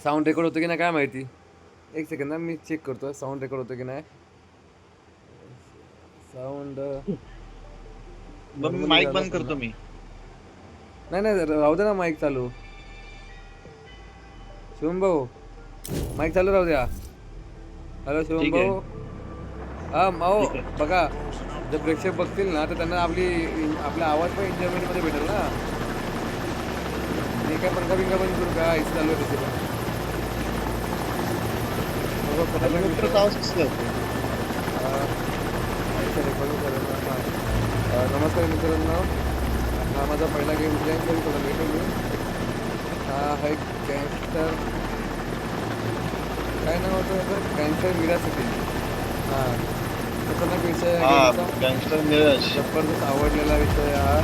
Sound record होतं की नाही काय माहिती. एक सेकंद ना, मी चेक करतो साऊंड रेकॉर्ड होतं की नाही. साऊंड मग नॉर्मली माईक झालं बंद असेल ना. करतो मी. नाही नाही, राहू दे ना माईक चालू. शिवम भाऊ, माईक चालू राहू द्या. हॅलो शिवम ठीक आहे, भाऊ. हा माओ, ठीक आहे. बघा जर प्रेक्षक बघतील ना तर त्यांना आपला आवाज पण एन्जॉयमेंटमध्ये भेटेल ना. मी काय पंखा बिंका बंद करू का? इथे चालू आहे तिथे पण. बघा, फटाफट विषय. हेलिकॉप्टरचा आवाज कसला येतो? रेकॉर्डिंग करेल ना. हां, नमस्कार मित्रांनो. हा माझा पहिला गेम प्लॅन करू थोडा लेट होईल. हा आहे गँगस्टर, काय नाव होतं याचं, गँगस्टर मिरासिटी. हां, खतरनाक विषय आहे हा, गेमचा. गँगस्टर मिरज. जबरदस्त आवडलेला विषय हा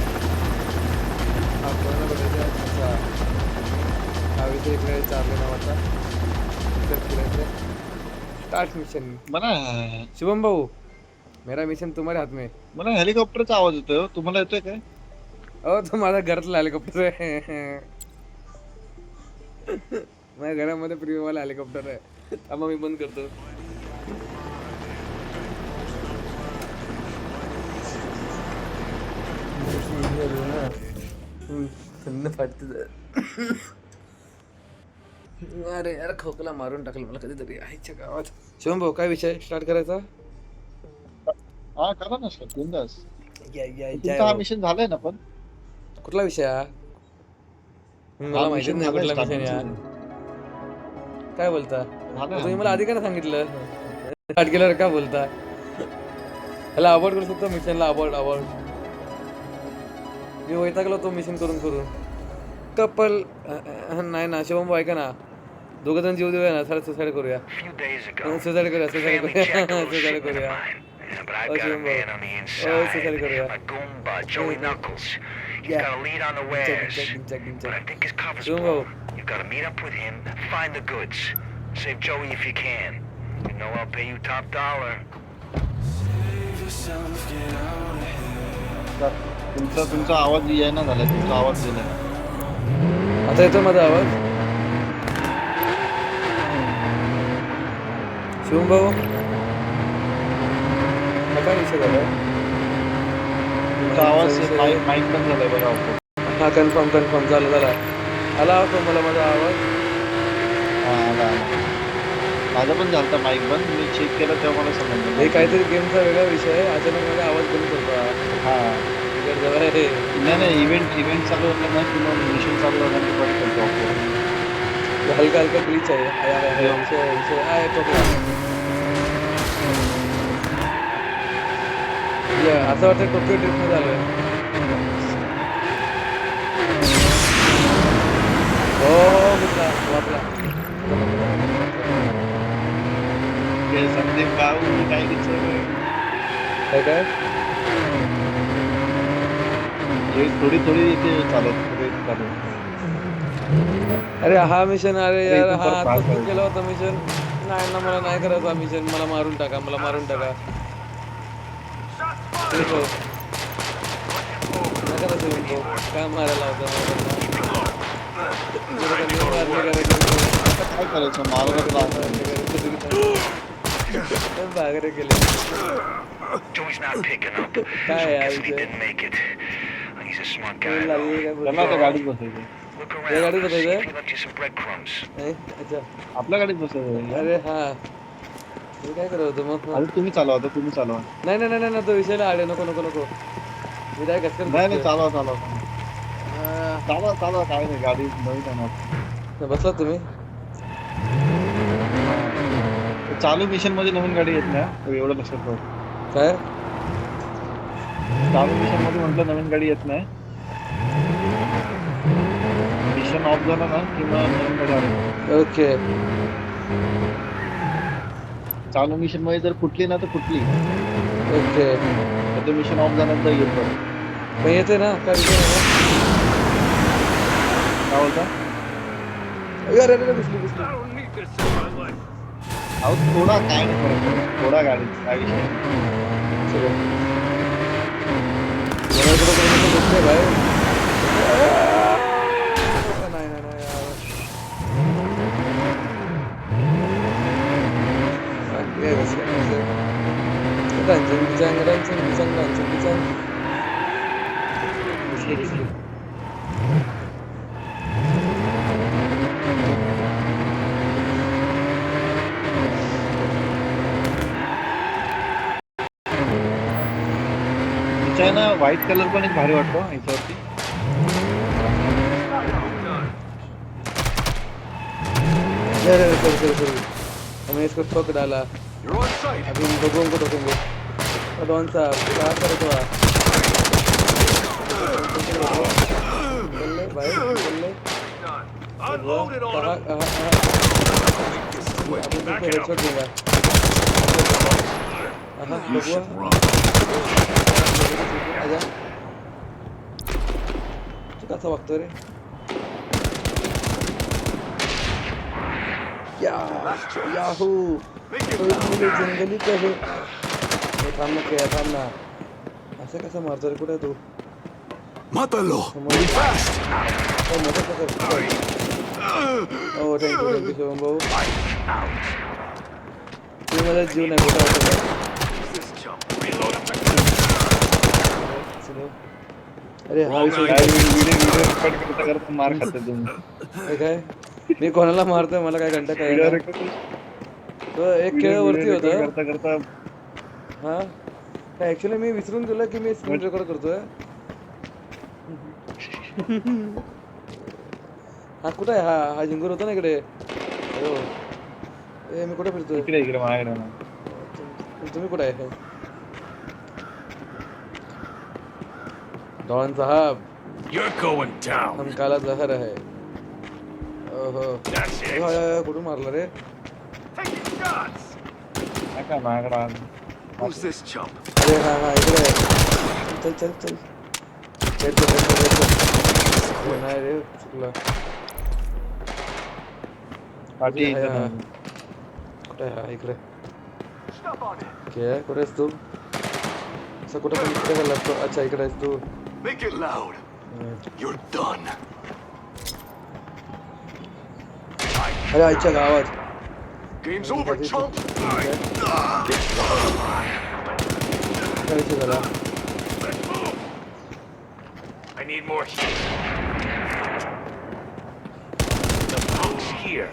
कोणाला बघायचा. अच्छा, हा विषय इकडे चालले नावाचा. Start mission. मला शुभम भाऊ, मेरा मिशन तुम्हारे हाथ में. मला हेलिकॉप्टरचा आवाज येतोय हो. तुम्हाला येतोय काय? तो माझा घरातला हेलिकॉप्टर आहे. माझ्या घरामध्ये प्रीमियमवाला हेलिकॉप्टर आहे. थांबा मी बंद करतो. थंड फाटते. अरे यार, खोकला मारून टाकलं मला कधीतरी आईच्या गावात. शिवम भाऊ, काय विषय स्टार्ट करायचा? हा, करा ना सर, बिंदास. या या जय तुमचा हा हो. मिशन झालाय ना पण? कुठला विषय हा? हा मला माहितीच मिशन नाही झालाय कुठला मिशन या. स्टार्टिंगचा. काय बोलता? झालाय तुम्ही मला आधी का नाही सांगितलं? स्टार्ट केल्यावर का बोलता? त्याला अवॉर्ड करू शकतो मिशनला. अवॉर्ड मी वैतागलो तो मिशन करून करून. कपल नाही ना शिवम भाऊ, ऐका ना. दोघं जण जीव देऊया ना, सर सुसाईड करूया. सुसाईड करूया. सुसाईड करूया. ओ शिवम भाऊ, ओ सुसाईड करूया. शिवम भाऊ, तुमचा आवाज येईना झालाय. तुमचा आवाज गेलाय. आता येतो माझा आवाज? शिवम भाऊ, काय विषय झाला? तुमचा आवाज माईक बंद झालाय बघा. हा, कन्फर्म झाला. आला होतो मला माझा आवाज. हा, आला. माझा पण झालता माईक बंद. मी चेक केलं तेव्हा मला समजलं. हे काहीतरी गेमचा वेगळा विषय आहे. अचानक माझा आवाज बंद होता. हा, हे नाही इव्हेंट चालू होता ना किंवा मिशन चालू होता की बंद करतो. हलका ग्लिच आहे. विषय आहे तो. असं वाटतं टोकियो ट्रिप मध्ये आलोय. हो वाचला. संदीप भाऊ काय काय थोडी इथे चालत. अरे हा मिशन, अरे यार इथून हा परत आता बाहेर केला होता मिशन. नाही ना, मला नाही करायचा मिशन. मला मारून टाका. काय मारायला होता काय करायचं? मारत भागरे गेले. काय गाडीत बसायचं. या गाडीत बसायचं. अच्छा, आपल्या गाडीत बसायचं. अरे हा, मी काय करत होतो मग? अरे तुम्ही चालवा. नाही तो विषयाला आले. नको मी काय कसं नाही चालवा. काय नाही, गाडी नवीन आहे. बसला तुम्ही? चालू मिशन मध्ये नवीन गाडी येत नाही. एवढं लक्षात ठेव. काय चालू मिशन मध्ये म्हटलं नवीन गाडी येत नाही. मिशन ऑफ झाला ना किंवा नवीन गाडी आली. ओके. चालू मिशन मध्ये जर फुटली ना तर फुटली. ओके. ते मिशन ऑफ झाल्यानंतर येत पण येते ना, काय विषय नाही. काय बोलता? अहो थोडा काय नाही फरक पडत. थोडा गाडी काय विषय भाई दिसले दिसले. तिच्या ना व्हाईट कलर पण एक भारी वाटतो याच्यावरती. अरे सॉरी हमें इसको ठोक डाला. अभी इन लोगों को ठोकेंगे. डॉन साहब क्या करे तो चल ले भाई चल ले. अभी तो हेडशॉट दूंगा. बबुआ आजा. तू कसा वागतो रे. याहू जंगली का हे. थांब ना क्या थांब ना. असं कसं मारतो रे. कुठे तू. Mátalo. मदत कर. ओ थँक्यू शिवम भाऊ. तू मला जीव नाही मोठा होता. अरे हा विषय व्हिडिओ रेकॉर्ड करता करता मार खाते तुम्ही. हे काय मी कोणाला मारतोय मला काय घंटा काय तो एक खेळ वरती होता. करता करता हा काय ऍक्च्युली मी विसरून गेलो की मी स्क्रीन रेकॉर्ड करतोय. हा कुठे आहे. हा जिंगूर होता ना इकडे. हो ए मी कुठे फिरतोय. इकडे माझ्याकडे ना. तुम्ही कुठे आहे. डॉन साहब You're going down. हम काला जहर है. ओहो कुठून मारलं रे. काय माझ्याकडे आलं. Who's this chump? अरे हा इकडे आहे. चल नाही रे चुकलं. पाठी कुठे इथं आहे नाही. कुठे आहे इकडे. काय कुठे आहेस तू. असं कुठे पण इकडे का लागतो. अच्छा इकडे आहेस तू. Make it loud. You're done. अरे आईच्या गावात. Game's over, chump. काय विषय झाला. Let's move. I need more heat. The punk's here.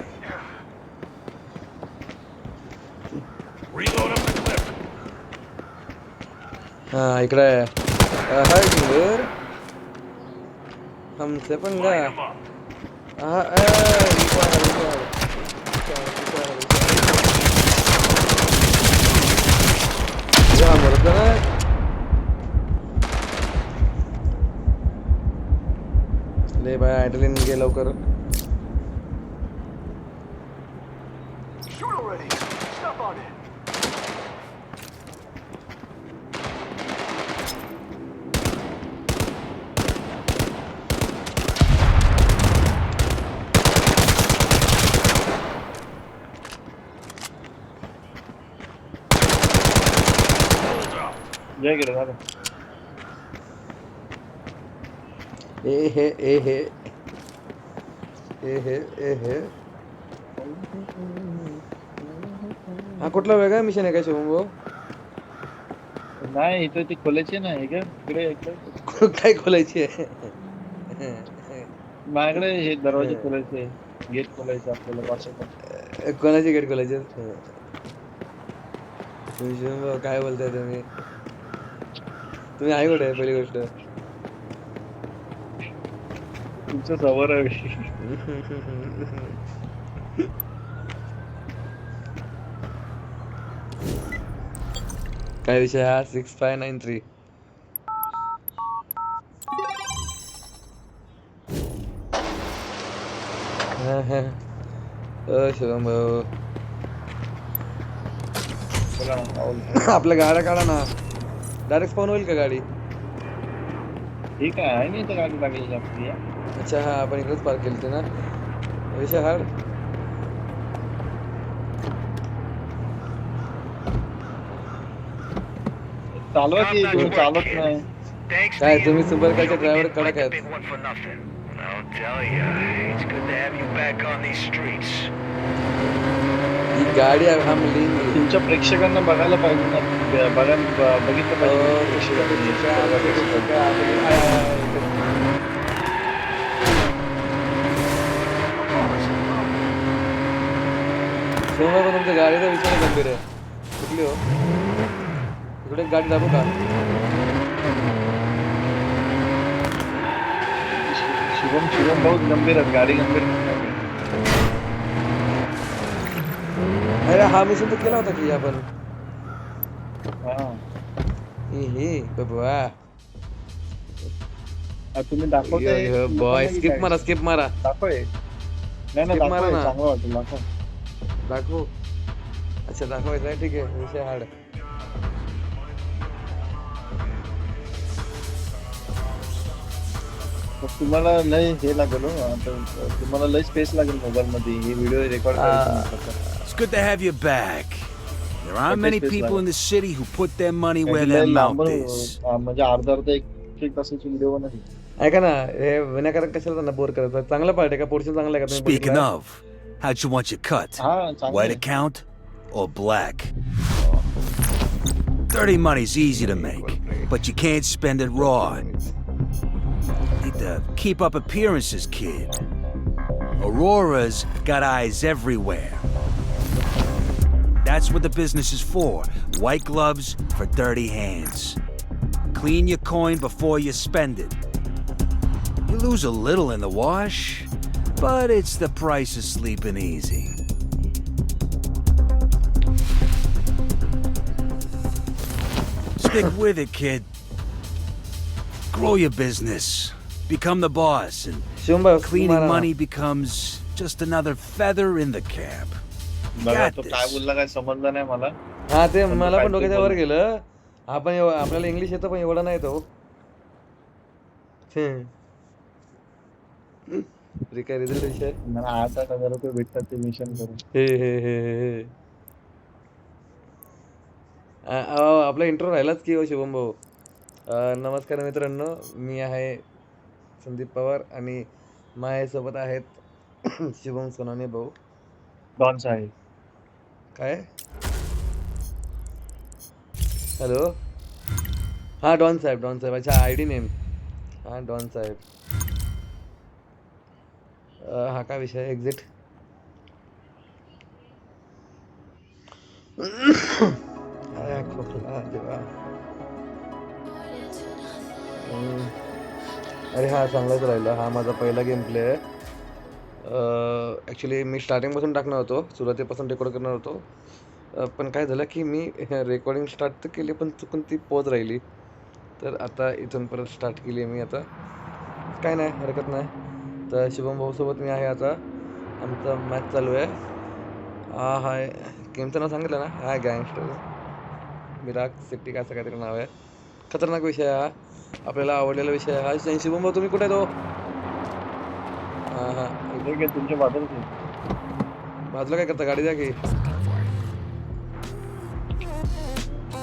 Reload up the clip. हा इकडे आहे. हाय जिंगर हमसे पंगा. Line 'em up. मरत ना. ले बाय ॲडलिन घे लवकर. Shoot already. Stop on it. जय गेलं झालं. ए हे हा कुठला वेगळा मिशन आहे का शिवम भाऊ. नाही इथं ती खोलायची ना. हे काय इकडे काय खोलायची आहे. माझ्याकडे हे दरवाजे खोलायचे. गेट खोलायचं आपल्याला वाटतं. कोणाची गेट खोलायची. शिवम भाऊ काय बोलताय तुम्ही. तुम्ही आहे कुठे पहिली गोष्ट. तुमचं सवर आहे. काय विषय हा 6593. शिवम भाऊ चला ना, पाऊल. आपल्या गाड्या काढा ना. डायरेक्ट स्पॉन होईल का गाडी. ठीक आहे नाही तर गाडी लागली आपली. अच्छा हा आपण इकडेच पार्क केली होती ना. विषय हार्ड. चालवा की तुम्ही चालत नाही. काय तुम्ही सुपर कारचे ड्रायव्हर कडक आहेत. I'll tell ya, it's good to have you back on these streets. ही गाडी थांबली. तुमच्या प्रेक्षकांना बघायला पाहिजे ना, बघितलं पाहिजे प्रेक्षकांनी. शिवमभाई पण तुमच्या गाडीचा विचार गंभीर आहे. कुठली हो? इकडे गाडी दाबू का? शिवम बहुत गंभीर आहेत, गाडी गंभीर नाही. अरे हा मिशन तर केला होता की आपण. हा हे बाबा तुम्ही दाखवताय बॉय, स्किप मारा, स्किप मारा. दाखवय. नाही Skip मारा दाखवय, ना. चांगलं वाटेल दाखव. दाखवू. अच्छा दाखवायचं आहे, ठीक आहे, विषय हार्ड. तुम्हाला लय हे लागेल हो, आता तुम्हाला लय स्पेस लागेल मोबाईल मध्ये ही व्हिडिओ रेकॉर्ड करायची. It's good to have you back. There aren't many space people like- in the city who put their money where लय their लांब mouth is. म्हणजे अर्धा एक तासाची व्हिडिओ नाही. ऐका ना, हे विनाकारण कशाला त्यांना बोर करत. चांगला पार्ट आहे का? पोर्शन चांगला आहे का? तुम्ही Speaking बघितला? of, how'd you want your cut? हा चांगलं White आहे. account or black? Dirty money's easy to make, but you can't spend it raw. Need to keep up appearances, kid. Aurora's got eyes everywhere. That's what the business is for. White gloves for dirty hands. Clean your coin before you spend it. You lose a little in the wash, but it's the price of sleeping easy. Stick with it, kid. Grow your business. Become the boss, and शिवमभाई cleaning मारा. money becomes just another feather in the cap. You बघा got तो काय this. बोलला काय समजलं नाही मला. हा ते पण मला काय पण ते डोक्याच्या वर बोल. गेलं. आपण आपल्याला इंग्लिश येतं पण एवढं नाही येतो. काय रिझल्ट विषय. मला 8,000 रुपये भेटतात ते मिशन करून. हे आपला इंट्रो राहिलाच की हो शिवम भाऊ. नमस्कार मित्रांनो, मी आहे संदीप पवार आणि माझ्यासोबत आहेत शिवम सोनाने भाऊ. डॉन साहेब. काय? हॅलो. हा डॉन साहेब, डॉन साहेब. अच्छा आय डी नेम. हा डॉन साहेब. हा काय विषय? एक्झिट. अरे खोकला देवा. अरे हा चांगलाच राहिला. हा माझा पहिला गेम प्ले आहे. ॲक्च्युली मी स्टार्टिंगपासून टाकणार होतो, सुरुवातीपासून रेकॉर्ड करणार होतो. पण काय झालं की मी रेकॉर्डिंग स्टार्ट तर केली पण चुकून ती पॉज राहिली. तर आता इथून परत स्टार्ट केली आहे मी. आता काय नाही, हरकत नाही. तर शुभम भाऊसोबत मी आहे आता. आमचा मॅच चालू आहे. हा हाय गेमचं नाव सांगितलं ना? हा गँगस्टर मिराग सिटी का असं काहीतरी नाव आहे. खतरनाक विषय हा, आपल्याला आवडलेला विषय हा. शुभम भाऊ तुम्ही कुठे आहे तो? हां हां ठीक आहे तुमच्या बाजूला. बाजूला काय करता? गाडी द्या की.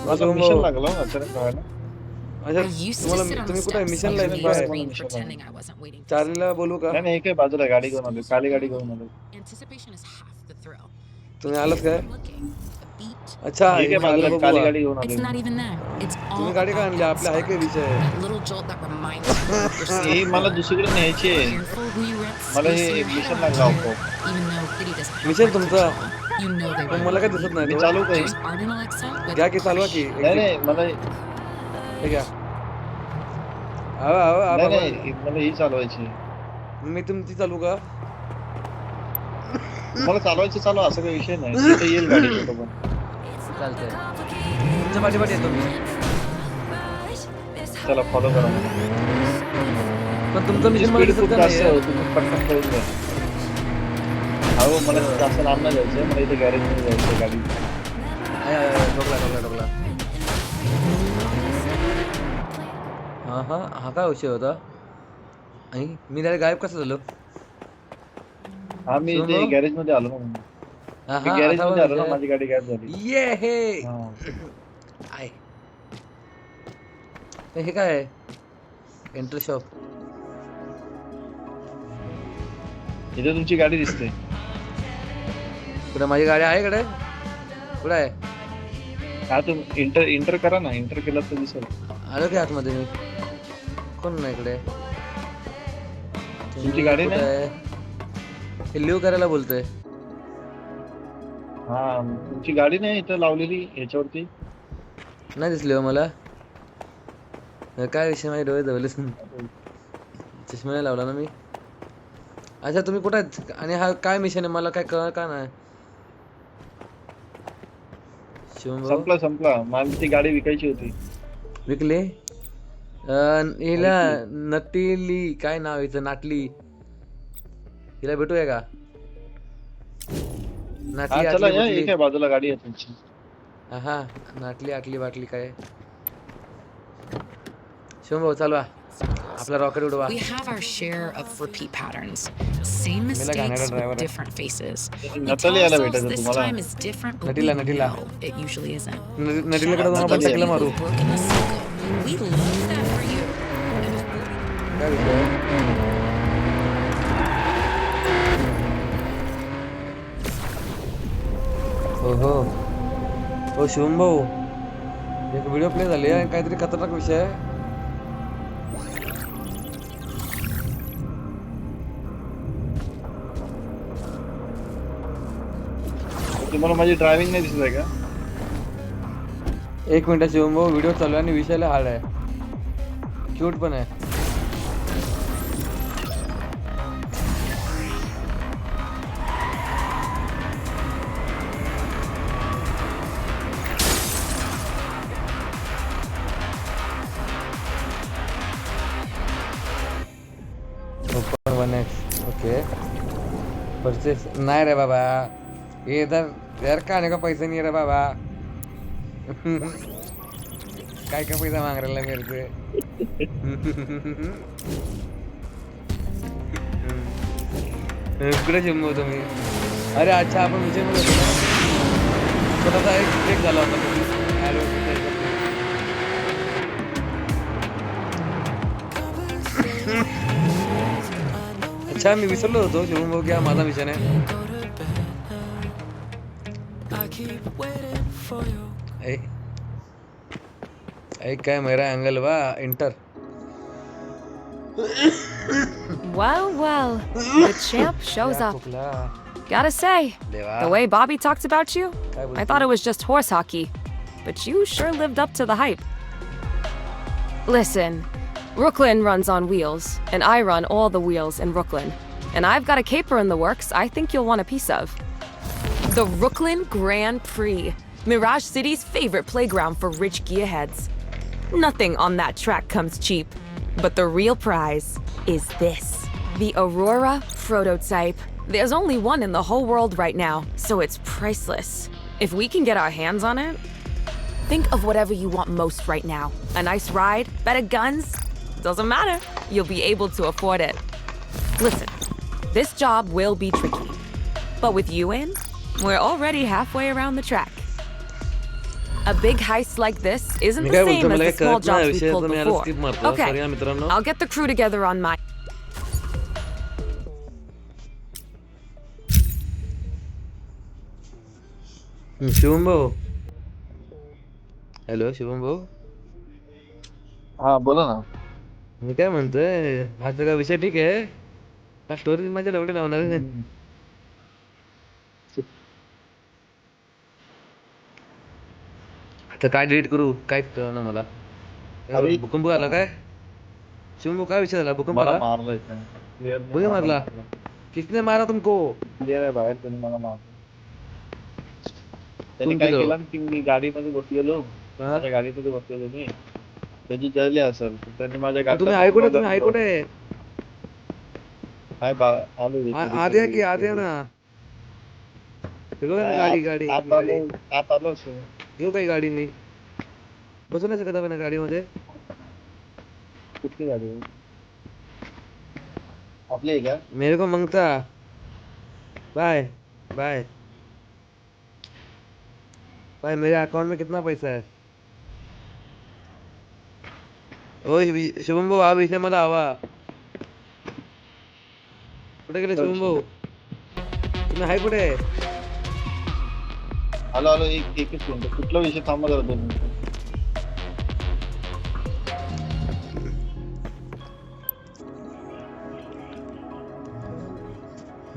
माझा शुभम मिशन भाऊ. लागला हो अचानक कळायला. अच्छा I used to तुम्हाला sit on the तुम्ही कुठे आहे? steps मिशनला like आहे you काय? used to be, Mission pretending I wasn't waiting for चार्लीला बोलू का? नाही नाही एक बाजूला गाडी घेऊन आलो, काली गाडी घेऊन आलो. Anticipation is half the thrill. तुम्ही आलात काय? I'm looking. The beat. अच्छा ठीक आहे बाजूला बघू काली बा. गाडी घेऊन It's आलो. not even that. It's all तुम्ही गाडी का about आणली? that आपल्या आहे काय spark. विषय? That little jolt that reminds you you're he still मला दुसरीकडे न्यायची आहे. careful who you let मला space हे in your मिशन head. लागला आपोआप. Even though pity doesn't have mission right तुमचा. control, you know they पण will. मला काय दिसत नाही मी तो. चालू काही. There's art in Alexa, but घ्या की चालवा की. नाही नाही मला हे घ्या. आवा आवा नाही आवा. नाही मला ही चालवायची. मी तुमची चालू का? मला चालवायची चालू असं काही विषय नाही. तिथे येईल गाडी कुठं पण. चालतंय. तुमच्या पाठीपाठी येतो मी. चला फॉलो करा. पण तुमचं मिशन मला स्पीड दिसत खूप का जास्त नाही? आहे, तुम्ही पटकन पळून जा. हो मला जास्त लांब नाही जायचंय, मला इथे गॅरेज मध्ये जायचंय गाडी. ढोकला. हा काय विषय होता? आणि मी डायरेक्ट गायब कसं झालो? हा मी इथे समोर? गॅरेज मध्ये आलो ना. हा मी गॅरेज आता मध्ये आलो ना, विषय. माझी गाडी गॅरेज झाली. ये हे हा. आहे. हे काय आहे? Enter shop. इथे तुमची गाडी दिसते. कुठे माझी गाडी आहे कडे कुठे आहे हा तू इंटर करा ना, इंटर केला तर दिसेल. आलो की आतमध्ये मी कोण नाही इकडे तुमची गाडी कुठे नाही? आहे? हे लिव्ह करायला बोलतोय हा तुमची गाडी नाही इथं लावलेली ह्याच्यावरती. नाही दिसली हो मला काय विषय माझे डोळे धवले चष्मा नाही लावला ना मी अच्छा तुम्ही कुठे आहेत आणि हा काय मिशन आहे मला काय कळलं का नाही शिवम भाऊ संपला मला ती गाडी विकायची होती. विकली हिला नटीली काय नाव हिचं नाटली हिला भेटूया का नाटली हा चला आटली या, कुठली? एक आहे बाजूला गाडी आहे तुमची. हा नाटली आटली बाटली काय शिवम भाऊ चालवा आपला rocket उडवा We have our share of repeat patterns. Same mistakes driver with आहे. different faces. We tell नटाली यायला ourselves भेटायचं this तुम्हाला. time is different, but we नटीला, नटीला. know it usually isn't. नटीला कडे To जाऊन आपण those टकलं people मारू who work in the circle, we love that for you. And if we're काय विषय हो हो हो शिवम भाऊ एक व्हिडिओ प्ले झाली आणि काहीतरी खतरनाक विषय आहे तुम्हाला माझी ड्रायव्हिंग नाही दिसत आहे का? एक मिनिट शिवम भाऊ व्हिडिओ चालू आहे आणि विषयाला हार्ड आहे क्यूट पण आहे ओके परचेस नाही रे बाबा ये इधर का आने का पैसे नहीं है रे बाबा काय का पैसा मांग रहा है मेरे से कुठे जिंबू तुम्ही अरे अच्छा आपण विजय मध्ये होतो ना छोटासा एक ब्रेक झाला होता अच्छा मी विसरलो होतो शिवम भाऊ की हा माझा मिशन आहे क्या मेरा एंगल वा inter Well, the champ shows up. Gotta say, the way Bobby talked about you, I thought it was just horse hockey. But you sure lived up to the hype. Listen, Brooklyn runs on wheels, and I run all the wheels in Brooklyn. And I've got a caper in the works I think you'll want a piece of. The Brooklyn Grand Prix, Mirage City's favorite playground for rich gearheads. Nothing on that track comes cheap, but the real prize is this. The Aurora prototype. There's only one in the whole world right now, so it's priceless. If we can get our hands on it, think of whatever you want most right now. A nice ride, better guns, doesn't matter. You'll be able to afford it. Listen, this job will be tricky, but with you in, we're already halfway around the track. A big heist like this isn't me the काय same बोलतो as मला the काय small कळत नाही jobs we विषय pulled तर मी याला before. Skip मारतो Okay, सॉरी मित्रांनो I'll get the crew together on my. Shivam भाऊ हॅलो शिवम भाऊ हा बोला ना. मी काय म्हणतोय हा सगळा विषय ठीक आहे हा स्टोरी माझ्या डबडे लावणार आहे आता काय डिलीट करू काय कळलं ना मला अरे. भूकंप आला काय शिवम भाऊ काय विषय झाला भूकंप मला आला मारलंय. कोणी मारला किसने मारा तुमको बाहेर त्यांनी मला मारलं. त्यांनी काय दिलं? केलं की मी गाडीमध्ये बसलेलो, हा? माझ्या गाडीमध्ये बसलेलो मी, त्याची जळली असेल तर त्यांनी माझ्या गाडीला तुम्ही आहे कुठे तुम्ही आहे कुठे हाय आलो इथे. आधी की आधी ना गाडी गाडी आत आलो असेल. घेऊ काही गाडी नाही बसू नाही शकत आपण गाडीमध्ये कुठली गाडी आपली आहे का? मेरे को मांगता बाय बाय भाई मेरे अकाउंट में कितना पैसा है ओ शुभम भाऊ हा विषय मला हवा कुठे गेले शुभम भाऊ तुम्ही आहे कुठे आलो आलो एकच मिनिट कुठला विषय थांबा जरा 2 मिनिटं.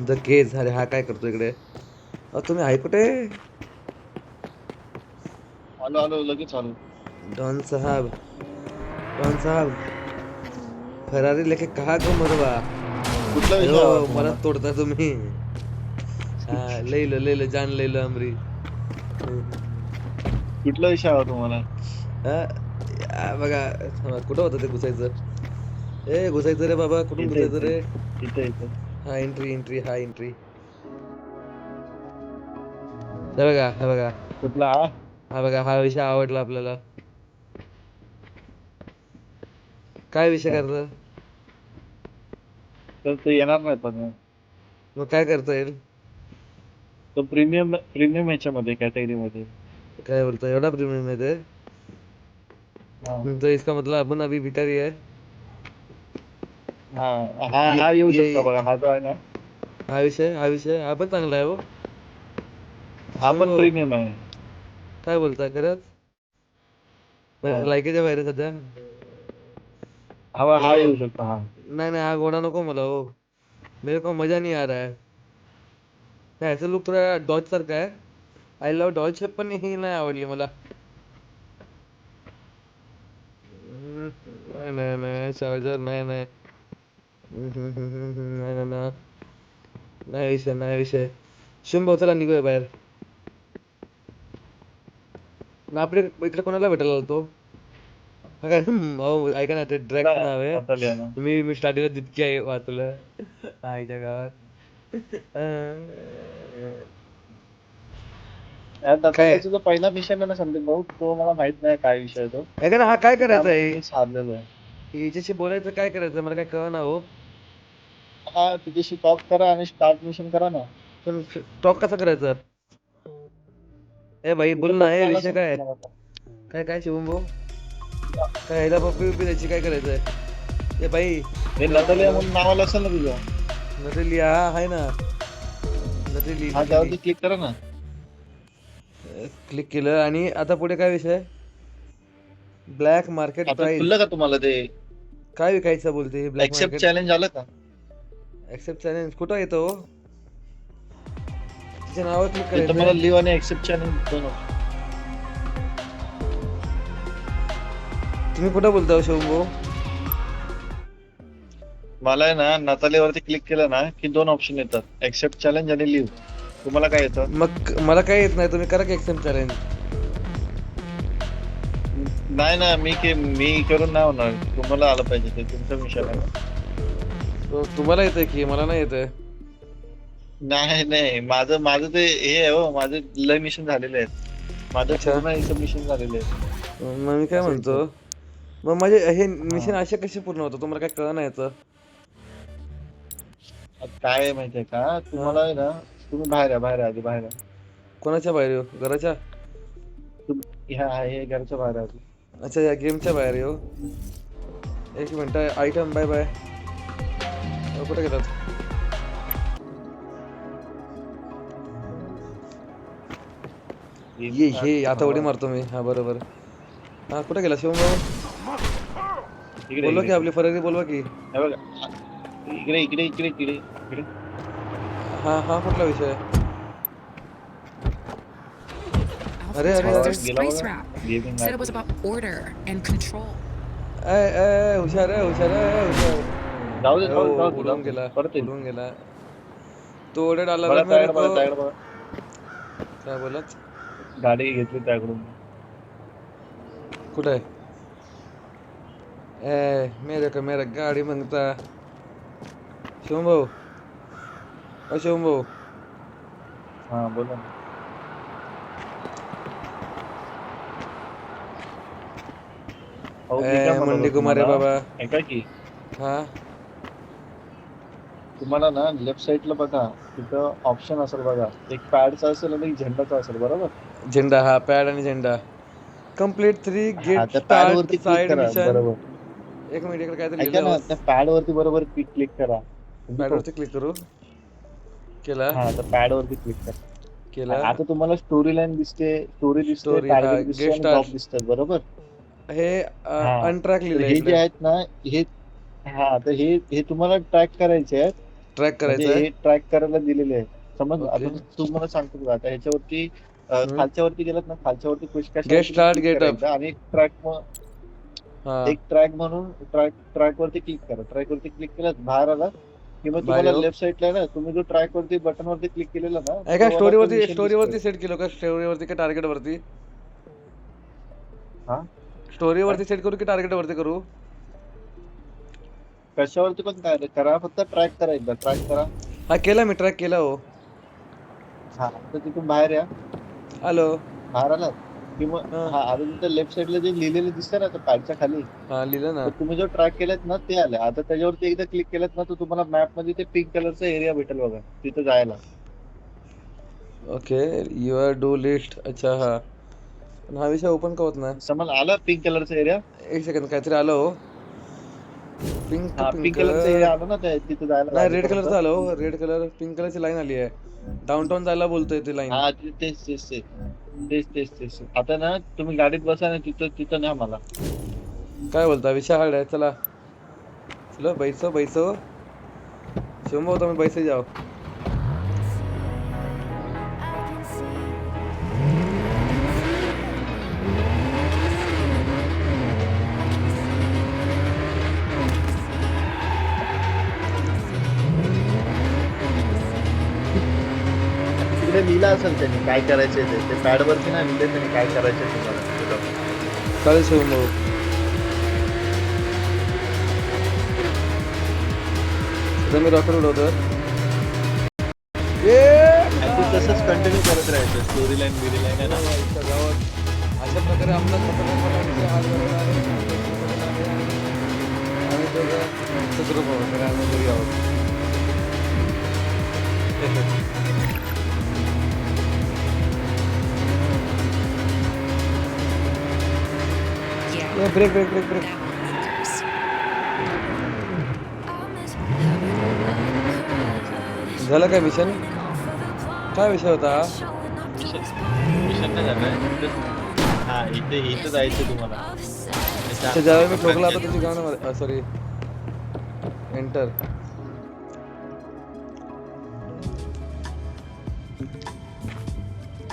द केज. अरे हा काय करतो इकडे? तुम्ही आहे कुठे? आलो आलो लगेच आलो. डॉन साहब, डॉन साहब, फरारी लेके कहा को मरवा? कुठला विषय हवा मला तुम्हाला? तोडता तुम्ही. ले लो जान ले लो हमरी. कुठला विषय हवा तुम्हाला? बघा कुठं होतं ते घुसायचं? घुसायचं रे बाबा, कुठून इथे घुसायचं रे? इथे इथे हा एंट्री हा एंट्री. हे बघा कुठला हा बघा, हा विषय आवडला आपल्याला. काय विषय करता? तर ते येणार नाही पण मग काय करता येईल? तो प्रीमियम ह्याच्यामध्ये कॅटेगरी मध्ये. काय बोलता, एवढा प्रीमियम आहे ते? तो इसका मतलब अपन अभी भिखारी है. हा येऊ शकतो बघा, हा जो आहे ना हा विषय हा पण चांगला आहे हो. हा पण हो. प्रीमियम आहे. काय बोलता खरंच? हो. लायकीच्या बाहेर आहे सध्या. हा येऊ शकतो हा. नहीं हा घोड़ा नको मला हो. मेरे को मजा नहीं आ रहा है. नाही, ऐसा लुक थोड़ा डॉज सारखा है. आय लव्ह डॉज, पण ही नाही आवडली मला. नाही चार्जर नाही. नाही विषय. शुंभ चला निघूया बाहेर. आपल्या इकडे कोणाला भेटायला आलतो? ऐका ना, ते ड्रॅग नाव आहे. आता लिहा ना. मी स्टार्टिंगला जितकी आहे वाचलं आईच्या गावात. काय? त्याचा जो पहिला विषय ना संदीप भाऊ, तो मला माहित नाही काय विषय तो. ऐका ना, हा काय करायचं आहे? मी साधलेलो आहे. हिच्याशी बोलायचं काय करायचं मला काय कळना हो. हा तिच्याशी टॉक करा आणि स्टार्ट मिशन करा ना. पण टॉक कसा करायचा? भाई बोल ना, विषय काय? काय शिवम भाऊ? काय ह्याला पप्पी बिप्पी द्यायची, काय करायचंय? भाई हे नतलिया म्हणून नावाला असेल ना तुझं? नटली आहे ना. हा त्यावरती क्लिक करा ना. क्लिक केलं आणि आता पुढे काय विषय? ब्लॅक मार्केट आता प्राइस. खुललं का तुम्हाला ते काय विकायचं बोलते? Black accept market. चॅलेंज आलं का? एक्सेप्ट चॅलेंज कुठं येतो? तिच्या नावावर क्लिक ते तुम्हाला करायचं. लिव्ह आणि एक्सेप्ट चॅलेंज दोन option. तुम्ही कुठं बोलता शिवम भाऊ? मला आहे ना नतालीवरती क्लिक केलं ना की 2 ऑप्शन येतात, एक्सेप्ट चॅलेंज आणि लिव्ह. तुम्हाला काय येतं? मग मला काय येत नाही, तुम्ही करा की एक्सेप्ट चॅलेंज. नाही ना, मी करून नाही होणार. तुम्हाला आलं पाहिजे, ते तुमचा विषय आहे. तुम्हाला येतंय की मला नाही येतंय. नाही माझं ते हे आहे हो, माझे लय मिशन झालेले आहेत. माझं अच्छा. पूर्ण मिशन झालेले आहेत. मग मी काय म्हणतो, मग माझे हे मिशन असे कसे पूर्ण होतं? तुम्हाला काय कळलं नाही याचं? आता काय आहे माहितीये का, तुम्हाला आहे ना, तुम्ही बाहेर आहे आधी बाहेर आहे. कोणाच्या बाहेर येऊ? घराच्या? हे घरच्या बाहेर आहे. अच्छा, या गेमच्या बाहेर येऊ. एक मिनिट. आयटम बाय कुठे गेलात? हे आता उडी मारतो मी. हा बरोबर. हा कुठे गेला शिवम भाऊ? इकडे बोलवा की, आपली फरारी बोलवा की. हे बघा, इकडे. हा कुठला विषय? अरे Spice Rap said it was about order and control. हुशार आहे. जाऊ दे उडून गेला. परत येईल. उडून गेला तो. ओरड आला बघा, बघ मेरे को. त्याकडे बघा. काय बोलत? गाडी घेतली त्याकडून. कुठे आहे? मेरा गाडी मागता. शिवम भाऊ, शिवम भाऊ. हा बोला ना. मी काय म्हणत मंडी होतो कुमारे तुम्हाला, बाबा. ऐका की हा तुम्हाला ना लेफ्ट साईडला बघा, तिथं ऑप्शन असेल बघा. एक पॅडचा असेल आणि एक झेंडाचा असेल, बरोबर? झेंडा. हा पॅड आणि झेंडा. कंप्लीट 3 हा, गेट त्या पॅड वरती स्टार्ट क्लिक साइड करा. मिशन. बरोबर, एक मिनिट, इकडे काहीतरी ऐका ना, लिहिलं. त्या पॅड वरती बरोबर क्लिक करा. पॅड वरती क्लिक करू. केला. हा, त्या पॅड वरती क्लिक करा. केला. आता तुम्हाला स्टोरी लाईन दिसते, स्टोरी दिसते, स्टोरी, हा टार्गेट दिसते गेट आणि स्टार जॉब दिसतात, बरोबर? हे हा, अनट्रॅक तर लिहिलंय हे जे इकडे. आहेत ना, हे हा, तर हे तुम्हाला ट्रॅक करायचे आहेत. ट्रॅक म्हणजे करायचं आहे. हे ट्रॅक करायला दिलेले आहेत. समज ओके. आता तुम्हाला सांगतो बघा, आता ह्याच्यावरती हम्म. खालच्या वरती गेलात ना, खालच्या वरती पुश कशावर गेट तुम्ही स्टार्ट क्लिक गेट करा अप. एकदा, आणि हा एक ट्रॅक म्हणून ट्रॅक वरती क्लिक करा. ट्रॅक वरती क्लिक केलं बाहेर आला, किंवा बाहेर तुम्हाला येऊ. लेफ्ट साईडला आहे ना, तुम्ही जो ट्रॅक वरती बटन वरती क्लिक केलेला ना, एका तो वाला तो स्टोरीवरती मिशन दिसतोय. स्टोरीवरती सेट केलो का? स्टोरीवरती की टार्गेटवरती? हा, काय स्टोरीवरती सेट करू की टार्गेटवरती करू? कशावरती पण काय करा, फक्त ट्रॅक करा, एकदा ट्रॅक करा. हा केला मी, ट्रॅक केला हो. हा, तर तिथून बाहेर या. हॅलो. बाहेर आलात किंवा हा हा, आता तिथं लेफ्ट साईडला जे लिहिलेलं दिसतं ना, त्या पॅडच्या खाली, हा लिहिलं ना. तर तुम्ही जो ट्रॅक केलात ना ते आले. आता त्याच्यावरती एकदा क्लिक केलात ना, तर तुम्हाला मॅप मध्ये ते पिंक कलरचा एरिया भेटेल बघा, तिथं जायला. ओके. Your do list. अच्छा हा. पण हा विषय ओपन का होत नाही? समज आला पिंक कलरचा एरिया. एक सेकंड, काहीतरी आलं हो. पिंक हा, पिंक पिंक. कलरचा एरिया आला ना, तिथं जायला नाही, रेड गाडीपर्यंत. कलरचं आलं हो. रेड कलर, पिंक कलरची लाईन आली आहे. डाऊनटाऊन जायला बोलतोय ती लाईन. हा, तेच. आता ना तुम्ही गाडीत बसा ना, तिथं तिथं न्या मला. काय बोलता? विषय हार्ड है, चला. चलो बैसो बैसो. शुंभो तुम्हें बैसे जाओ. तिकडे लिहिलं असेल त्यांनी काय करायचंय ते पॅड वरती नाही लिहिले त्यांनी काय करायचंय तुम्हाला तिथं. चालेल शुंभो. आता मी रॉकेट उडवतो. ये आणि ते तसंच कंटिन्यू करत राहायचं, स्टोरी लाईन बिरी लाईन आहे ना. आमच्या गावात अशा प्रकारे आपला खतरनाक विषय हात झालेला आहे. आम्ही दोघं सदरूप आहोत, तर आम्ही घरी आहोत. Yeah, break break break break. that one matters. झालं काय मिशन? काय विषय होता? मिशन नाही झालं. हा, इथं जायचं तुम्हाला. अच्छा, ज्यावेळी मी ठोकला आता तुझी गाणं, सॉरी, एंटर.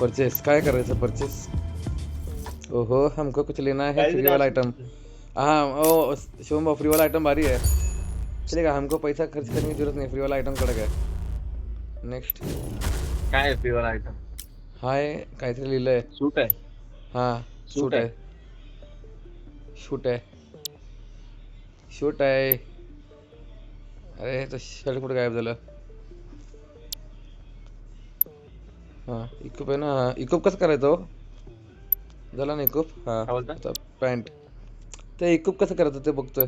परचेस काय करायचं? परचेस. ओहो, हमको कुछ लेना है, काहीतरी फ्री वाला असं- आइटम. हाँ ओ शुभम, फ्री वाला आइटम भारी है. चलेगा, हमको पैसा खर्च करने की जरूरत नहीं, फ्री वाला आइटम कड़क है. नेक्स्ट. काय फ्रीवर आयटम? हाय काहीतरी लिहिलंय. सूट आहे. हां सूट शूट आहे. शूट आहे. शूट आहे. अरे तो शर्ट कुठे गायब झालं? हां इक्विप आहे ना. इक्विप कसं करायचं हो? झालं ना इक्विप? हां काय बोलता? आता पॅन्ट. ते इक्विप कसं करायचं ते बघतोय.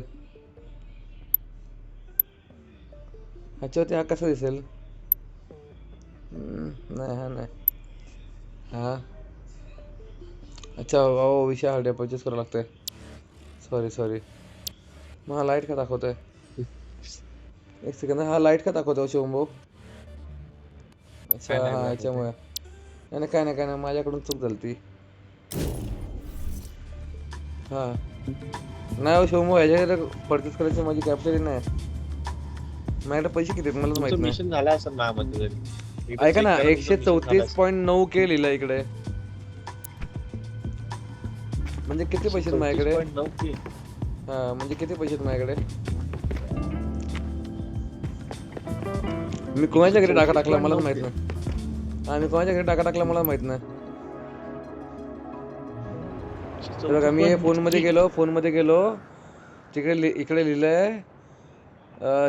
ह्याच्यावरती हा कसा दिसेल? नाही हा नाही. हां अच्छा, हो विषय हा डे परचेस करावं लागतंय. सॉरी. मग हा लाईट का दाखवतोय? एक सेकंद, हा लाईट का दाखवतो शिवम भाऊ? अच्छा काय नाही हा, दाखवत याच्यामुळे. नाही काय नाही माझ्याकडून चूक झाली ती. हां नाही हो शिवम भाऊ, ह्याच्याकडे परचेस करायची माझी कॅपॅसिटी नाही. माझ्याकडे पैसे किती आहेत मलाच माहित तुमचं नाही. मिशन झालं असेल माझ्यामध्ये तरी. एकदा ऐका check ना, करा, तुमचं mission झालं असेल. 134.9K लिहिलं इकडे. म्हणजे किती पैसे आहेत माझ्याकडे? 34.9 की. हां म्हणजे किती पैसे आहेत माझ्याकडे? मी कोणाच्या घरी टाका टाकला मलाच माहित नाही. हां मी कोणाच्या घरी टाका टाकला मला माहित नाही. हे बघा, मी फोनमध्ये गेलो तिकडे इकडे लिहिलंय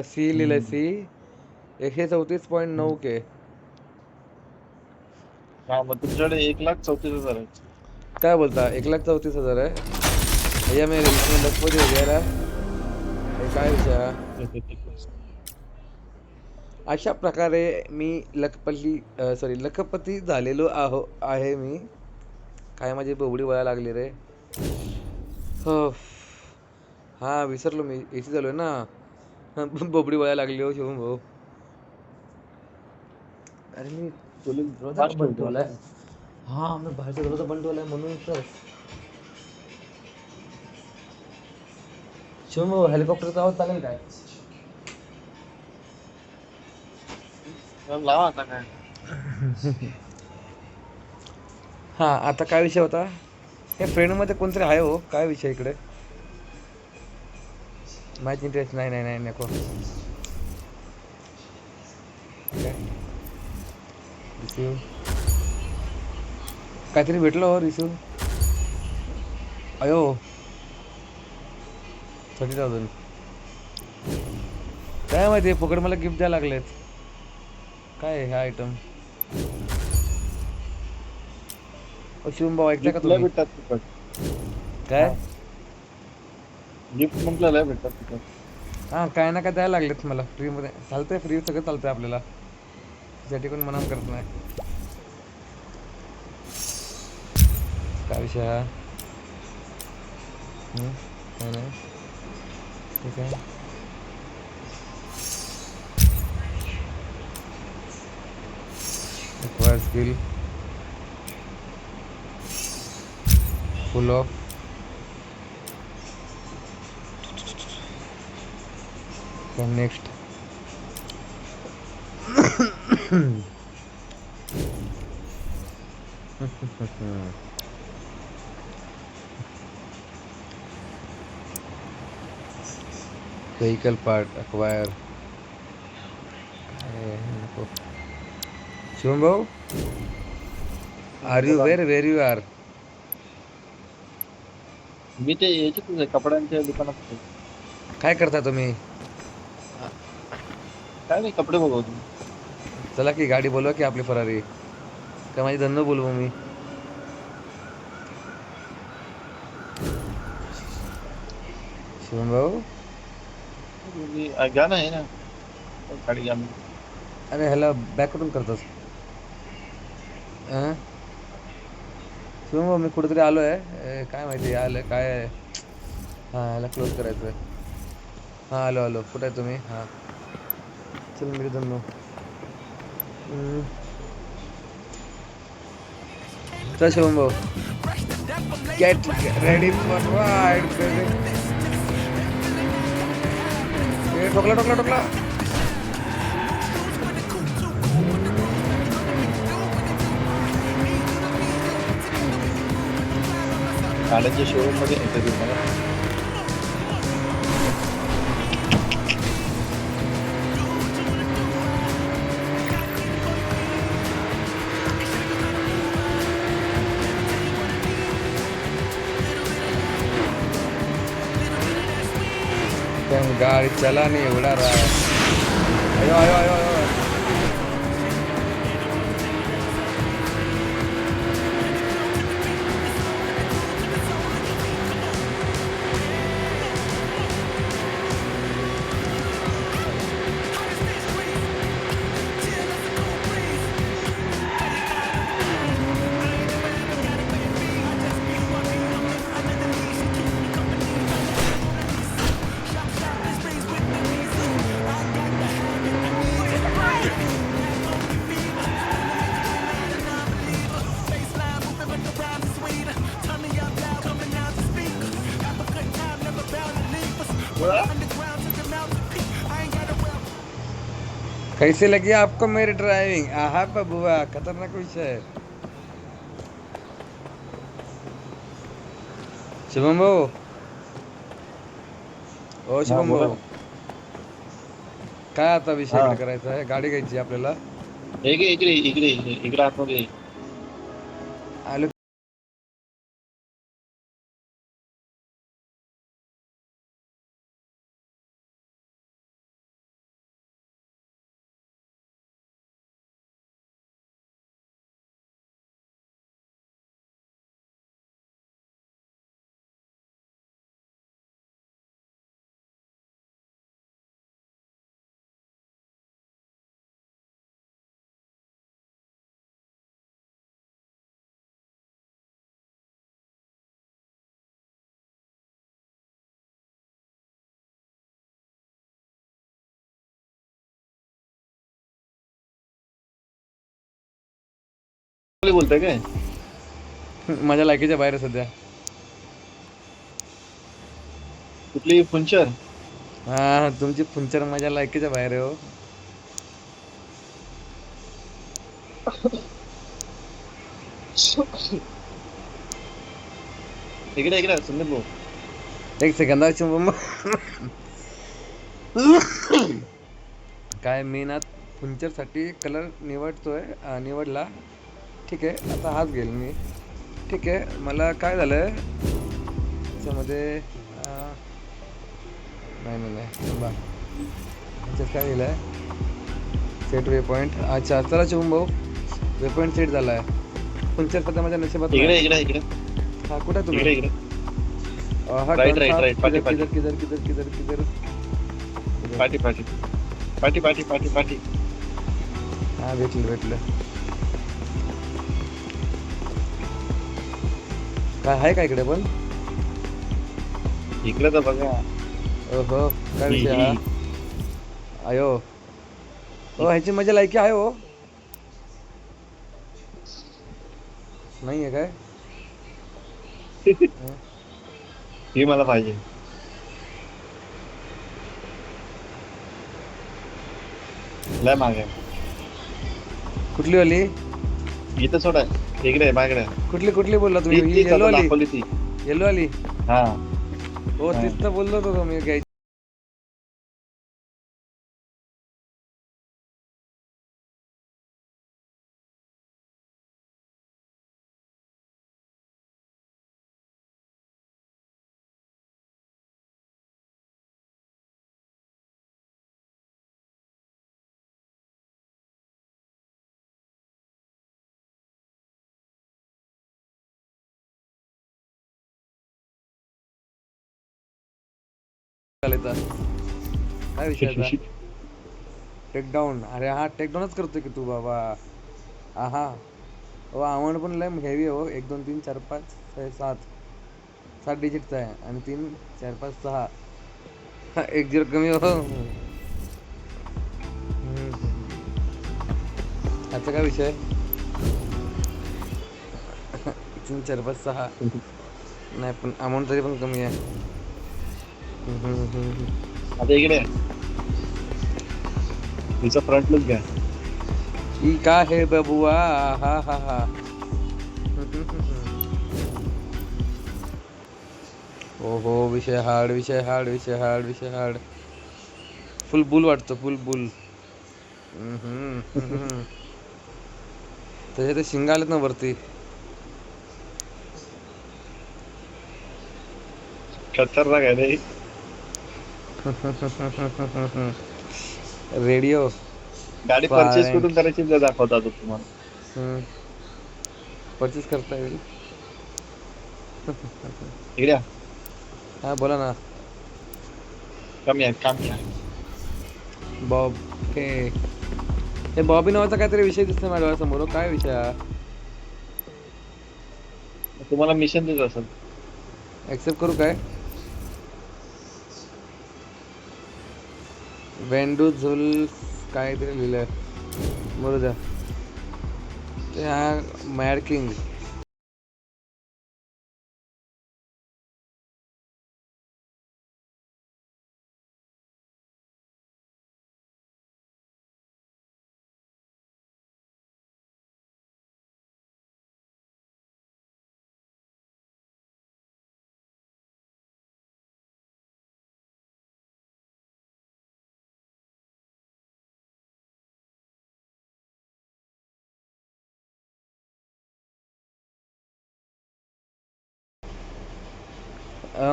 सी, लिहिलंय सी. 134.9K. हा, मग तुमच्याकडे 1,34,000 आहे. काय बोलता? 1,34,000 आहे. भैया मैं लखपती हो गया. हे काय विषय? अशा प्रकारे मी लखपती झालेलो आहे मी. काय माझी बोबडी वळायला लागली रे. हो हां विसरलो मी, एसी झालोय ना. बोबडी वळायला लागली हो शिवम भाऊ. अरे मी पोलीस दरवाजा fast का बंद होते. ठेवलाय? हा मी बाहेरचा दरवाजा बंद ठेवलाय म्हणून तर. शिवम भाऊ हेलिकॉप्टरचा आवाज चालेल काय? चल, लावा आता काय. हा आता काय विषय होता? या फ्रेंडमध्ये कोणतरी आहे हो, काय विषय इकडे? माहिती इंटरेस्ट नाही नाही नाही नको. काय रिसिव्ह काहीतरी भेटलं हो रिसिव्ह. अयो 30,000 काय माहिती फुकट मला गिफ्ट द्यायला लागलेत. काय आहे हा आयटम? शिवम भाऊ ऐकता का गिफ्ट लय तुम्ही? भेटतात तिकट. काय? गिफ्ट म्हटलं लय भेटतात तिकट. हां काय ना काय द्यायला लागलेत मला फ्रीमध्ये. चालतंय फ्री सगळं चालतंय आपल्याला. त्यासाठी कोण मनाम करत नाही. काय विषय हा? काय नाही ठीक आहे. Acquire skill full of next. Vehicle part acquire. नको. शिवम भाऊ are you where you are? मी ते याच्यातच आहे, कपड्यांच्या दुकानात आहे. काय करता तुम्ही? काय नाही, कपडे बघतो. चला की गाडी बोलवा की आपली फरारी. काय माझी धंदा बोलवू मी? शिवम भाऊ घ्या ना, आहे ना गाडी घ्या. अरे ह्याला बॅक कुठून करतोस? शिवम भाऊ मी कुठेतरी आलो आहे. काय माहिती आलं काय? हां ह्याला क्लोज करायचं आहे. हां आलो कुठं आहे तुम्ही? हां चल मी धंदो. चल शिवम भाऊ get ready for ride baby. ठोकला. गाड्यांच्या शोरूम मध्ये नेते तुम्हाला. गाड़ी चला नहीं उड़ा रहा है. आयो. कैसे लगी आपको मेरी ड्राइविंग? आहा बबुआ खतरनाक विषय है. शुभम भाऊ ओ शुभम बोला भाऊ काय आता विषय हा. इकडे करायचा आहे? गाडी घ्यायची आपल्याला. इकडे आतमध्ये. आलो बोलताय काय? माझ्या लायकीच्या बाहेर आहे सध्या. कुठली फुंचर? हा तुमची फुंचर माझ्या लायकीच्या बाहेर आहे हो. इकडे संदीप भाऊ. एक सेकंदा काय मी ना फुंचरसाठी कलर निवडला. ठीक आहे, आता हाच घेईल मी. ठीक आहे, मला काय झालं त्याच्यामध्ये नाही बा ह्याच्यात काय दिलं आहे सेट वे पॉईंट. अच्छा चला शुभम भाऊ, वे पॉईंट सेट झाला आहे. पंचर सध्या माझ्या नशिबात नाही. इकडे हा कुठे आहे तुम्ही? इकडे हा Right, turn right, साफ. right. किधर पाठी. हा भेटलं. काय आहे का इकडे पण? इकडे तर बघा. ओहो काय विषय हा? आयो हो, ह्याची मजा लायकी आहे हो. नाही आहे काय? ही मला पाहिजे. लय माग आहे. कुठली वाली? इथं सोडा. इकडे माझ्याकडे. कुठली बोलला तुम्ही? ही येलो वाली? दाखवली ती. येलो वाली? हा हो तीच तर बोललो होतो मी घ्यायची. काय विषय आता? टेकडाऊन. अरे हा टेकडाऊनच करतोय की तू बाबा. हा हो, अमाऊंट पण लय हेवी हो. 1 2 3 4 5 6 7 डिजिटचा आहे आणि 3 4 5 6 1 0 कमी हो. आता काय विषय? 3 4 5 6 नाही पण अमाऊंट तरी पण कमी आहे. आता इकडे तिचा फ्रंट लुक घ्या. ही का है बबुआ? हा ओहो विषय हार्ड. फुल बुल वाटतो, फुल बुल. त्याचे ते शिंगा आलेत ना वरती. खतरनाक आहे रे. रेडिओ गाडी परचेस कुठून करायची ते दाखवता तो तुम्हाला. परचेस करता येईल. इकडे हा बोला ना. कमी आहे काम घ्या. बॉब हे बॉबी नावाचा काहीतरी विषय दिसतोय माझ्या डोळ्यासमोर. काय विषय हा? तुम्हाला मिशन देत असेल. ऍक्सेप्ट करू काय? वेंडू झुल काहीतरी लिहिलंय. बरोबर द्या. ते हा मॅड किंग.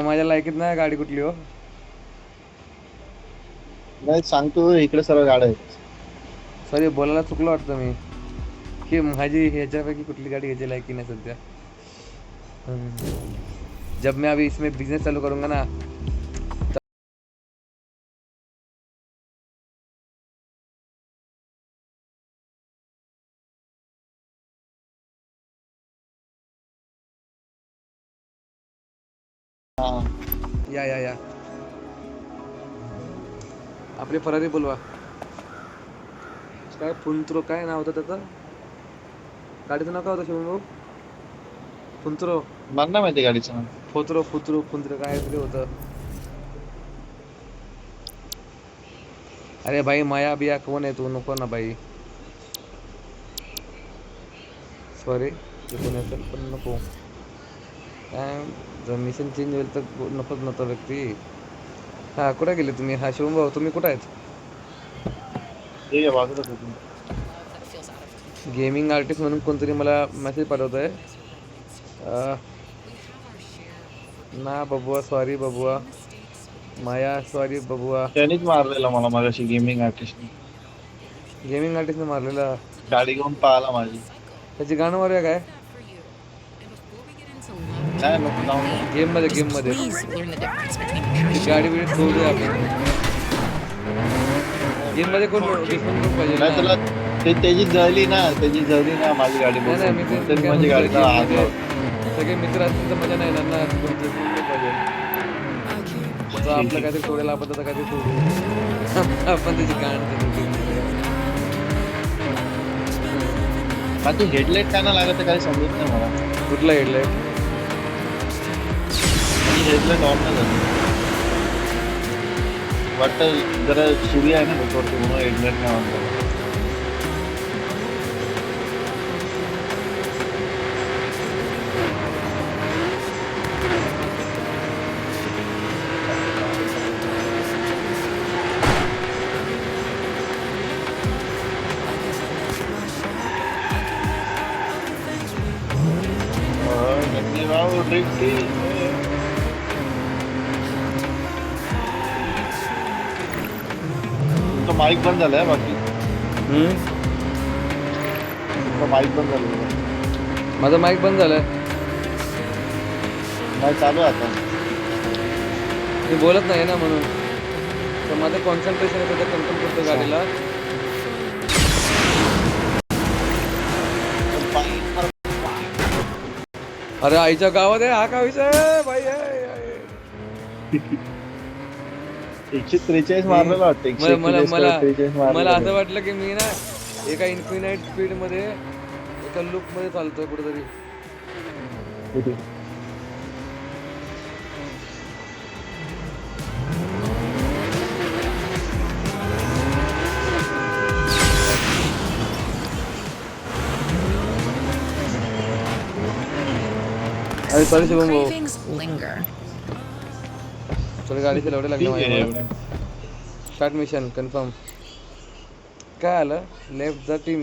माझ्या लायकीत नाही गाडी कुठली हो. नाही सांगतो इकडे सर्व गाड्या आहेत. सॉरी बोलायला चुकलं वाटतं मी की माझी ह्याच्यापैकी कुठली गाडी घ्यायची लायकी नाही सध्या. जब मैं अभी इसमें बिजनेस चालू करूंगा ना. या आपली फरारी बोलवा. काय फुंत्रो काय नाव होतं त्याचं? गाडीचं नाव काय होतं शिवम भाऊ? फुंतरो मला नाही माहिती गाडीचं नाव. फुंतरो काय तरी होतं. अरे भाई माया बिया कोण आहे तू? नको ना भाई, सॉरी कोण असेल पण नको. काय जर मिशन चेंज होईल तर नकोच नव्हता व्यक्ती. हा कुठे गेले तुम्ही? हा शिवम भाऊ तुम्ही कुठे आहेत? ठीक आहे, बाजूला होतो. गेमिंग आर्टिस्ट म्हणून कोणतरी मला मेसेज पाठवत आहे. ना बबुआ सॉरी बबुआ, माया सॉरी बबुआ. त्यानेच मारलेला मला मागाशी गेमिंग आर्टिस्टने. गेमिंग आर्टिस्टने मारलेला. गाडी घेऊन पाहिला माझी. त्याची गाणं मारूया काय? नाही नको जाऊ. गेम मध्ये Please learn the difference between ती nutrition. गाडी बिडी सोडूया आपण. गेम मध्ये कोण दुश्मन कोण पाहिजे नाही ना? तुला त्याची जळली ना माझी गाडी नाही नाही, मी बघून. ते तरी माझी गाडीला आग लावली. सगळे मित्र असतील तर मजा नाही येणार ना. कोणते कोण पाहिजे तर आपलं काहीतरी सोडायला आपण तर काहीतरी सोडू. आपण त्याची गाण हा, तू हेडलाईट काय ना लागत काही समजत नाही मला. कुठला हेडलाईट? हेडलाईट ऑन नाही झाली वाटतं. जरा सूर्य आहे ना त्याच्यावरती म्हणून हेडलाईट नाही ऑन झाला. तुमचं माईक बंद झालंय बाकी. तुमचं माईक बंद झालं. माझा माईक बंद झालाय. नाही चालू आहे आता. मी बोलत नाही ना म्हणून. तर माझं कॉन्सन्ट्रेशन आहे त्याचं कंट्रोल करतो गाडीला. अरे आईच्या गावात आहे. हा का विषय आहे? बाई आहे. 143 मारलेला वाटतं. मला 143 मला असं वाटलं की मी ना एका इन्फिनाइट स्पीड मध्ये एका लूप मध्ये चालतोय कुठेतरी. अरे सॉरी शिवम भाऊ, Cravings linger. थोडी गाडीचे लवडे लागले माझ्या. Start mission confirm. काय आलं? Left the team.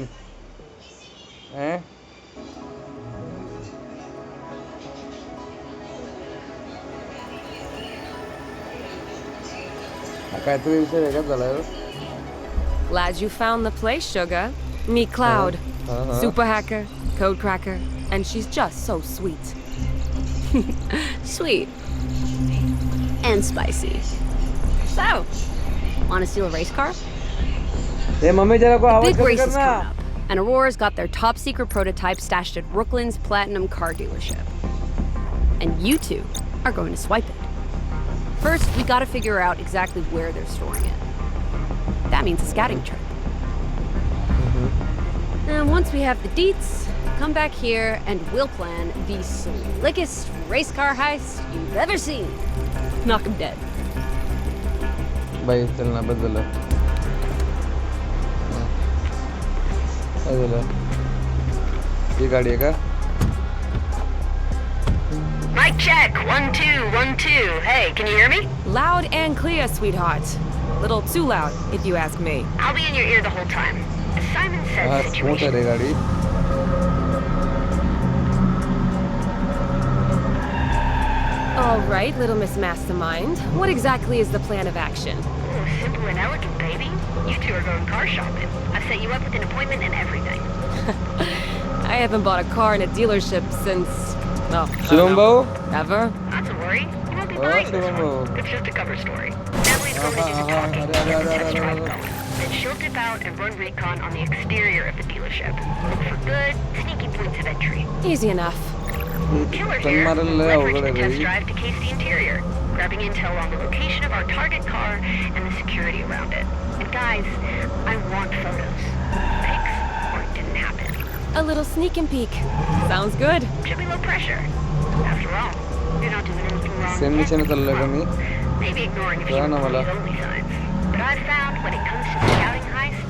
काहीतरी विषय वेगळाच झाला. Glad you found the place, Sugar. Me, Cloud. Super hacker, code cracker, and she's just so sweet. Sweet. And spicy. So, want to steal a race car? A mummy जरा को आवाज Big कमी race कर is ना. coming up, and Aurora's got their top secret prototype stashed at Brooklyn's Platinum car dealership. And you two are going to swipe it. First, we gotta figure out exactly where they're storing it. That means a scouting trip. And once we have the deets, come back here and we'll plan the slickest race car heist you've ever seen. Knock 'em dead. बाई चल ना, बस झालं. काय झालं? ही गाडी आहे का? Mic check. 1 2 1 2. Hey, can you hear me? Loud and clear, sweetheart. Little too loud, if you ask me. I'll be in your ear the whole time. The Simon हा Says स्मूथ आहे situation. रे गाडी. All right, little Miss Mastermind. What exactly is the plan of action? Ooh, simple and elegant, baby. You two are going car shopping. I've set you up with an appointment and everything. I haven't bought a car in a dealership since, well, I Shivam don't know, भाऊ, ever. Not to worry. You won't be Oh, buying this Shivam. one. It's just a cover story. Natalie's going to do the talking. Arre, arre, and the arre, test arre, drive arre. going. Then she'll dip out and run recon on the exterior of the dealership. Look for good, sneaky points of entry. Easy enough. Killer ton here, मारायला लय leverage अवघड the आहे test रे. drive to case the interior, grabbing intel on the location of our target car and the security around it. And guys, I want photos. Pics, or it didn't happen. A little sneak and peek. Sounds good. Should be low pressure. After all, you're not doing anything wrong. Same mission चाललोय का मी? Maybe ignoring a few कळलं ना मला. only signs. But I've found when it comes to scouting heists,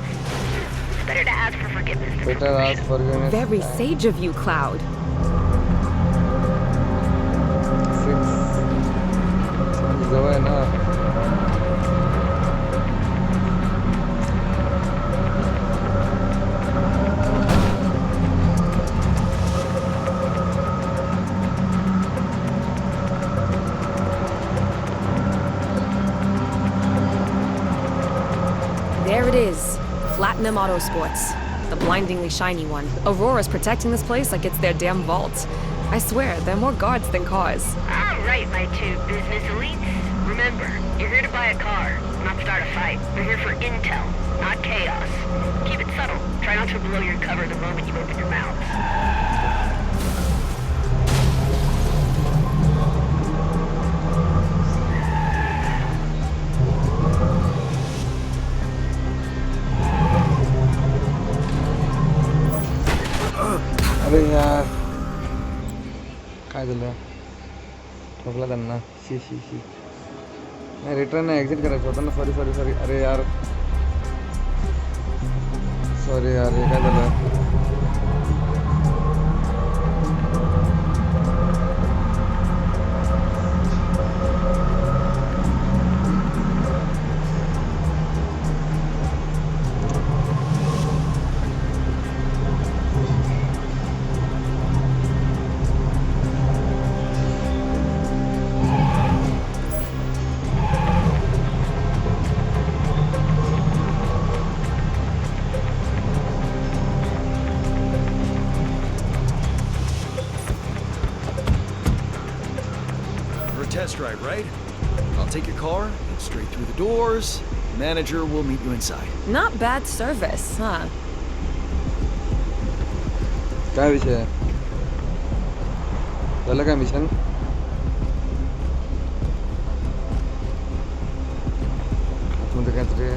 it's better to ask for forgiveness than Better ask forgiveness. Very sage of you, Cloud. 6 जवळ आहे ना. There it is. Platinum Autosports. The blindingly shiny one. Aurora's protecting this place like it's their damn vault. I swear, there are more guards than cars. All right, my two business elites. Remember, you're here to buy a car, not start a fight. We're here for intel, not chaos. Keep it subtle. Try not to blow your cover the moment you open your mouths. अरे यार काय झालं ठोकला त्यांना शी शी शी नाही return exit करायचं होतं ना सॉरी सॉरी सॉरी अरे यार सॉरी यार हे काय झालं Test drive, right? I'll take your car, get straight through the doors. Manager will meet you inside. Not bad service, huh? काय विषय आहे झालं काय मिशन आतमध्ये काहीतरी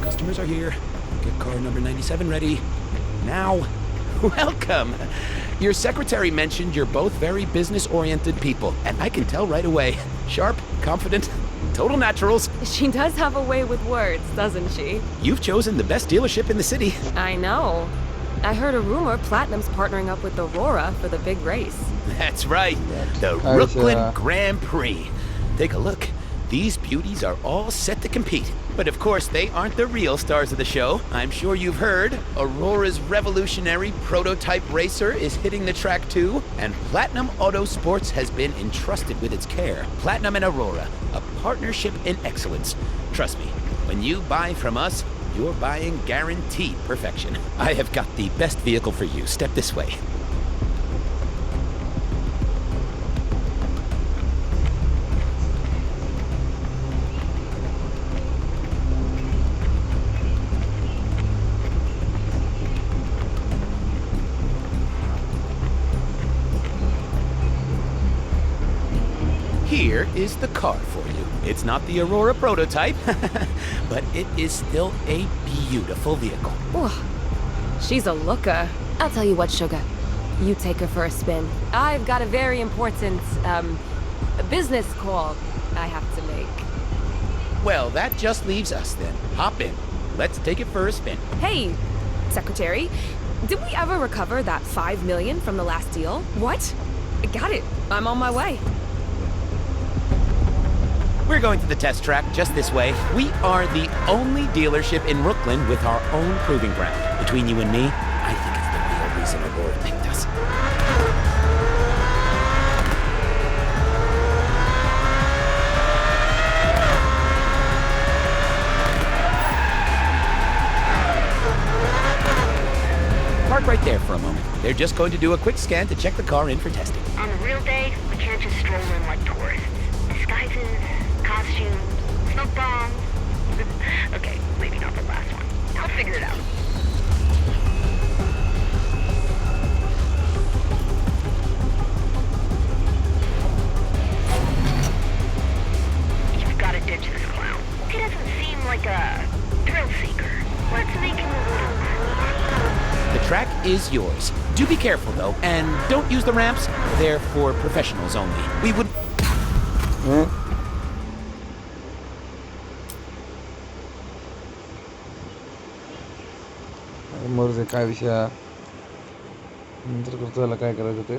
Customers are here. Get car number 97 ready. Now. Welcome. Your secretary mentioned you're both very business-oriented people, and I can tell right away. Sharp, confident, total naturals. She does have a way with words, doesn't she? You've chosen the best dealership in the city. I know. I heard a rumor Platinum's partnering up with Aurora for the big race. That's right. The I was, Brooklyn Grand Prix. Take a look. These beauties are all set to compete. But of course, they aren't the real stars of the show. I'm sure you've heard. Aurora's revolutionary prototype racer is hitting the track too, and Platinum Autosports has been entrusted with its care. Platinum and Aurora, a partnership in excellence. Trust me, when you buy from us, you're buying guaranteed perfection. I have got the best vehicle for you. Step this way. Here is the car for you. It's not the Aurora prototype, but it is still a beautiful vehicle. Ooh, she's a looker. I'll tell you what, Sugar. You take her for a spin. I've got a very important, business call I have to make. Well, that just leaves us then. Hop in. Let's take it for a spin. Hey, Secretary, did we ever recover that $5 million from the last deal? What? I got it. I'm on my way. We're going to the test track just this way. We are the only dealership in Brooklyn with our own proving ground. Between you and me, I think it's the real reason Aurora picked us. Park right there for a moment. They're just going to do a quick scan to check the car in for testing. On a real day, we can't just stroll in like tourists. Disguises, costumes, smoke bombs. Okay, maybe not the last one. I'll figure it out. track is yours. Do be careful, though, and don't use the ramps. They're for professionals only. We would... merge काय विषय हा? नंतर करतो याला काय करायचं ते.